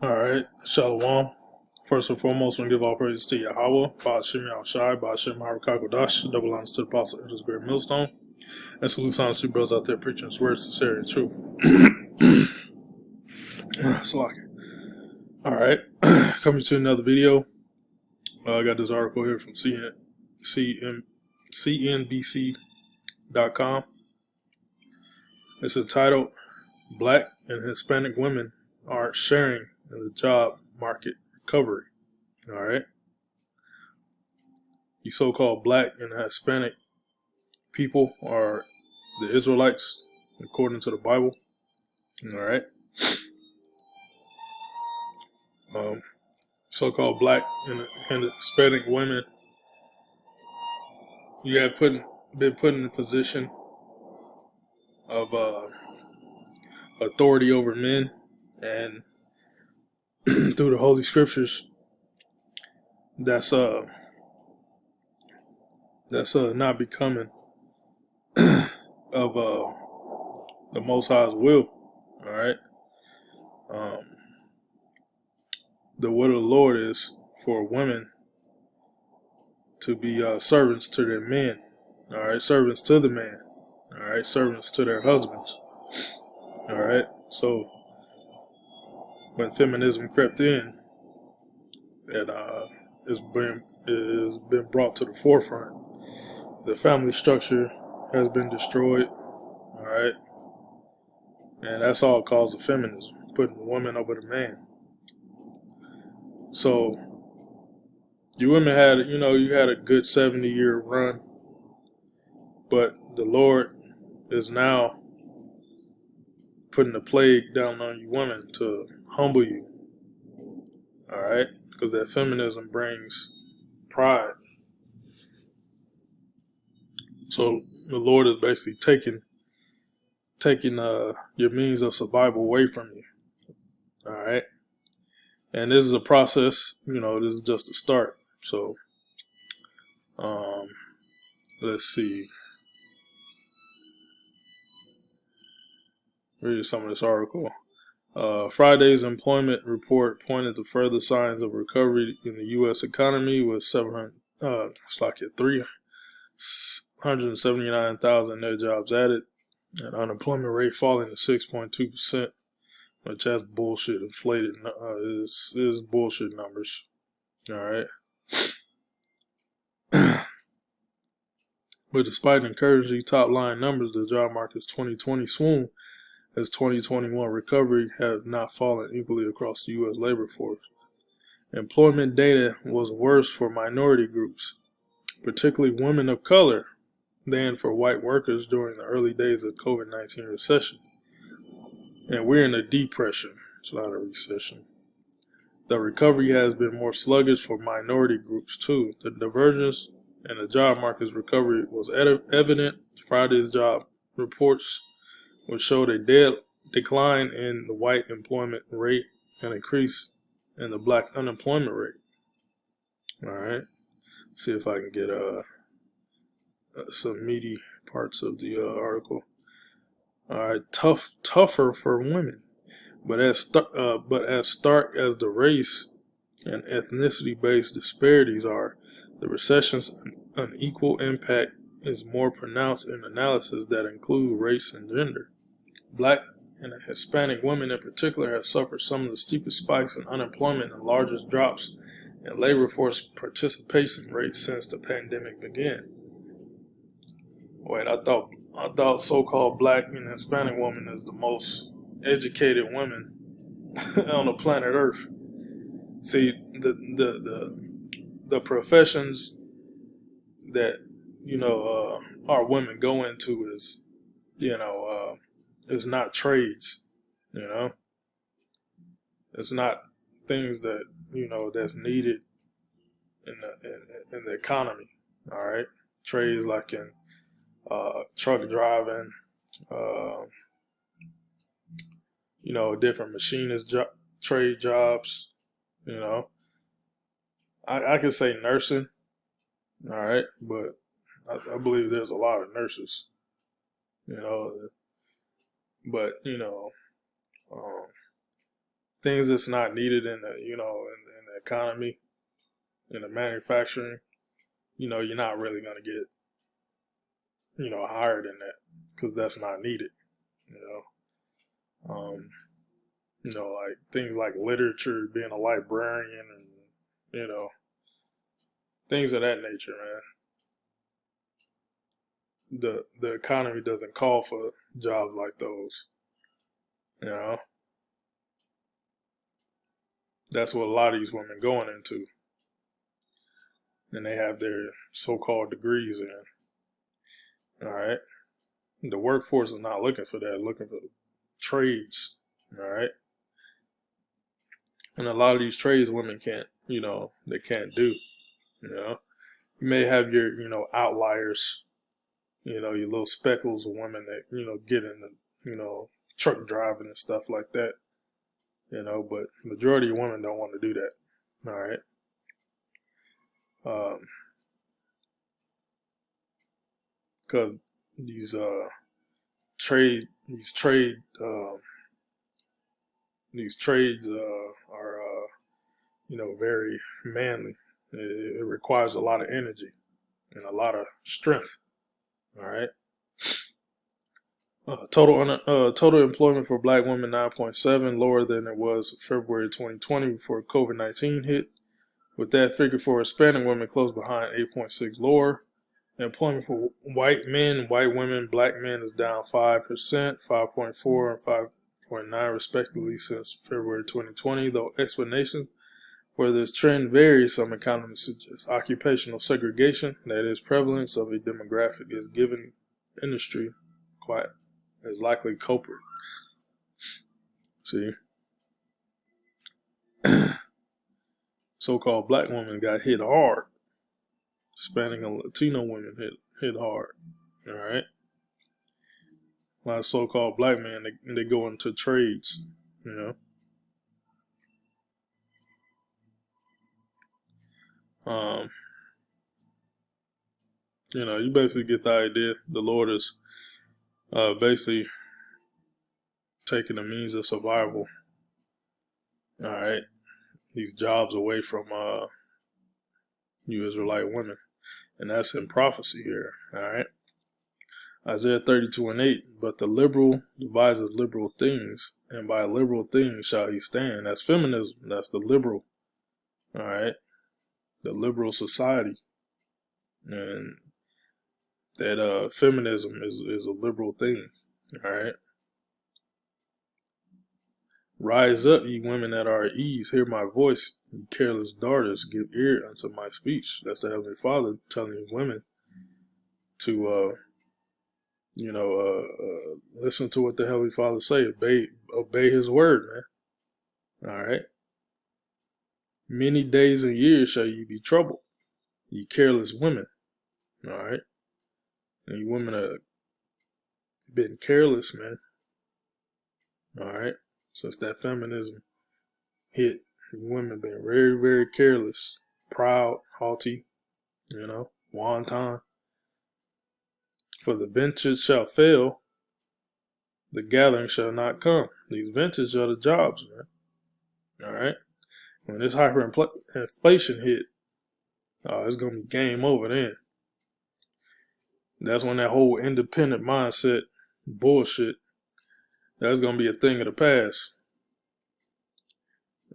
Alright, Shalom. First and foremost, we give all praise to Yahweh, Ba'ashim Yahushai, Ba'ashim Harakakodash, double honors to the apostle of this great millstone, and salute honors to brothers out there preaching his words, sincerity, and truth. Salaki. Alright, coming to another video. I got this article here from CNBC.com. It's entitled, Black and Hispanic Women Aren't Sharing in the Job Market Recovery. Alright. You so-called black and Hispanic people are the Israelites, according to the Bible. Alright. So-called black and Hispanic women, you have been put in a position of authority over men, and through the Holy Scriptures, that's not becoming of the Most High's will. All right. The will of the Lord is for women to be servants to their men. All right, servants to the man. All right, servants to their husbands. All right. So when feminism crept in, and it's been brought to the forefront, the family structure has been destroyed. All right, and that's all cause of feminism, putting the woman over the man. So you women had, you had a good 70-year run, but the Lord is now putting a plague down on you women to humble you. All right, because that feminism brings pride. So the Lord is basically taking your means of survival away from you. All right. And this is a process, this is just a start. So, let's see. Read some of this article. Friday's employment report pointed to further signs of recovery in the U.S. economy, with 379,000 net jobs added, and unemployment rate falling to 6.2%. Which that's bullshit, inflated. Is bullshit numbers. All right. But despite encouraging top line numbers, the job market's 2020 swoon as 2021 recovery has not fallen equally across the U.S. labor force. Employment data was worse for minority groups, particularly women of color, than for white workers during the early days of COVID-19 recession. And we're in a depression. It's not a recession. The recovery has been more sluggish for minority groups too. The divergence in the job market's recovery was evident. Friday's job reports, which showed a decline in the white employment rate and increase in the black unemployment rate. All right. See if I can get some meaty parts of the article. All right, tougher for women, but as stark as the race and ethnicity-based disparities are, the recession's unequal impact is more pronounced in analysis that include race and gender. Black and Hispanic women in particular have suffered some of the steepest spikes in unemployment and largest drops in labor force participation rates since the pandemic began. Wait, I thought so-called black and Hispanic women is the most educated women on the planet Earth. See, the professions that our women go into is not trades. It's not things that that's needed in the economy. All right, trades like in truck driving, different machinist trade jobs. I could say nursing, all right, but I believe there's a lot of nurses, but things that's not needed in the, in the economy, in the manufacturing, you're not really going to get, hired in that because that's not needed, you know. Like things like literature, being a librarian, and, things of that nature, man. The economy doesn't call for jobs like those, you know. That's what a lot of these women going into, and they have their so-called degrees in. All right, the workforce is not looking for that; looking for trades. All right, and a lot of these trades women can't, they can't do. You may have your, outliers, your little speckles of women that, get in the, truck driving and stuff like that, but majority of women don't want to do that. All right. Because these trade these trade these trades are very manly. It requires a lot of energy and a lot of strength. All right. Total employment for black women 9.7, lower than it was February 2020 before COVID-19 hit. With that figure for Hispanic women close behind, 8.6 lower. Employment for white men, white women, black men is down 5%, 5.4 and 5.9 respectively since February 2020, though explanation for this trend varies. Some economists suggest occupational segregation, that is, prevalence of a demographic is given industry quite as likely culprit. See, so-called black women got hit hard. Hispanic and Latino women hit hard. All right. A lot of so-called black men, they go into trades, you basically get the idea. The Lord is basically taking the means of survival, all right, these jobs away from you Israelite women. And that's in prophecy here, all right. Isaiah 32:8, but the liberal devises liberal things, and by liberal things shall he stand. That's feminism. That's the liberal, all right, the liberal society. And that feminism is a liberal thing, all right. Rise up, ye women that are at ease, hear my voice, ye careless daughters, give ear unto my speech. That's the Heavenly Father telling these women to, listen to what the Heavenly Father say, obey his word, man. All right. Many days and years shall you be troubled, ye careless women. All right. And you women have been careless, man. All right. Since that feminism hit, women been very, very careless, proud, haughty, wanton. For the ventures shall fail, the gathering shall not come. These ventures are the jobs, man. All right. When this hyperinflation hit, it's gonna be game over then. That's when that whole independent mindset bullshit, that's gonna be a thing of the past.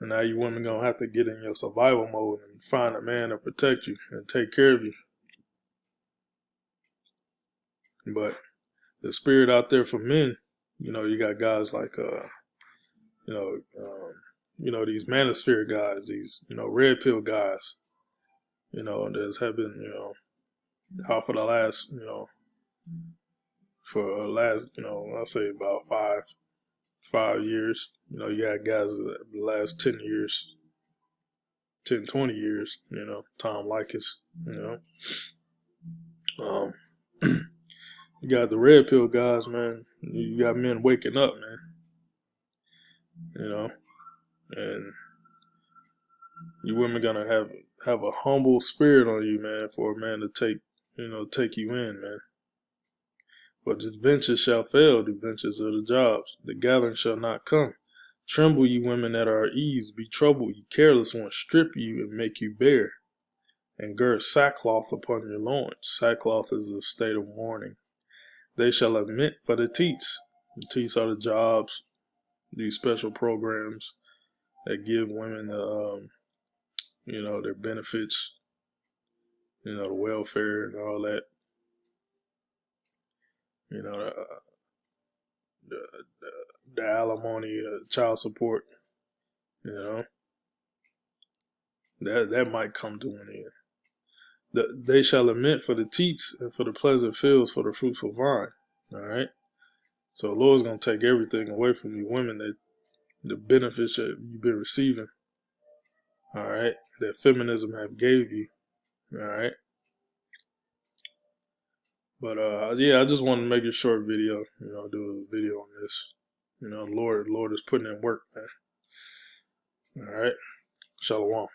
And now you women gonna have to get in your survival mode and find a man to protect you and take care of you. But the spirit out there for men, you got guys like these manosphere guys, these red pill guys, that's have been out for the last I'll say about 5 years. You got guys that the last 10 years, 10, 20 years, Tom Likas, you got the red pill guys, man. You got men waking up, man. And you women gonna have a humble spirit on you, man, for a man to take you in, man. But the ventures shall fail, the ventures of the jobs. The gathering shall not come. Tremble, ye women that are at ease. Be troubled, ye careless ones. Strip you and make you bare, and gird sackcloth upon your loins. Sackcloth is a state of mourning. They shall lament for the teats. The teats are the jobs, these special programs that give women the, their benefits, the welfare and all that, the, the alimony, child support, that might come to an end. They shall lament for the teats and for the pleasant fields, for the fruitful vine. All right. So the Lord's gonna take everything away from you women, that the benefits that you've been receiving. All right, that feminism have gave you. All right. But yeah, I just wanted to make a short video. Do a video on this. Lord is putting in work, man. All right. Shalom.